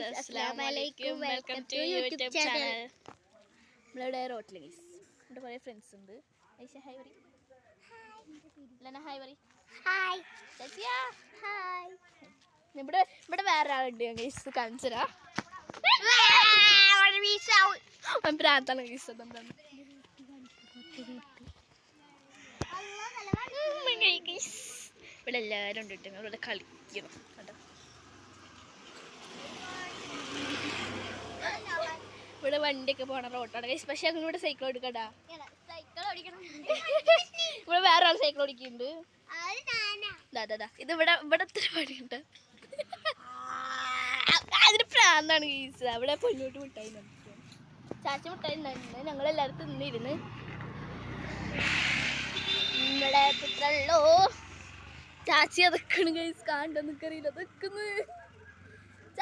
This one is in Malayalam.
അസ്സലാമലൈക്കും വെൽക്കം ടു യൂട്യൂബ് ചാനൽ. നമ്മളിവിടെ റോട്ടിൽ ഗൈസ് ഇവിടെ കുറേ ഫ്രണ്ട്സ് ഉണ്ട്. ഐഷ ഹായ് പറ. ലന ഹായ് പറ. ഹായ് സത്യ ഹായ്. ഇവിടെ ഇവിടെ വേറെ ആളുണ്ട് ഗൈസ് കാണിച്ചരാ. പ്രാന്താണ് ഗൈസ്. ഇവിടെ എല്ലാവരും ഉണ്ട് കേട്ടോ. ഇവിടെ കളിക്കണം കേട്ടോ. ഇവിടെ വണ്ടിയൊക്കെ പോണ റോട്ടാണ് ഗൈസ്. പക്ഷെ ഞങ്ങൾ ഇവിടെ സൈക്കിൾ ഓടിക്കട്ടാ. ഇവിടെ വേറെ ആൾ സൈക്കിൾ ഓടിക്കുന്നുണ്ട്. ഇത് ഇവിടെ ഇത്ര പണിയുണ്ട്. അതിന് പ്രാന്താണ് ഗൈസ്. അവിടെ പൊന്നോട്ട് മിഠായി ചാച്ച മിഠായി ഉണ്ടായിരുന്നു. ഞങ്ങളെല്ലാവരും തിന്നിരുന്ന് ഇവിടെ പുത്രല്ലോ ചാച്ചി അതൊക്കെയാണ് ഗൈസ്. കാണണ്ടെന്നൊക്കെ അറിയില്ല അതൊക്കെ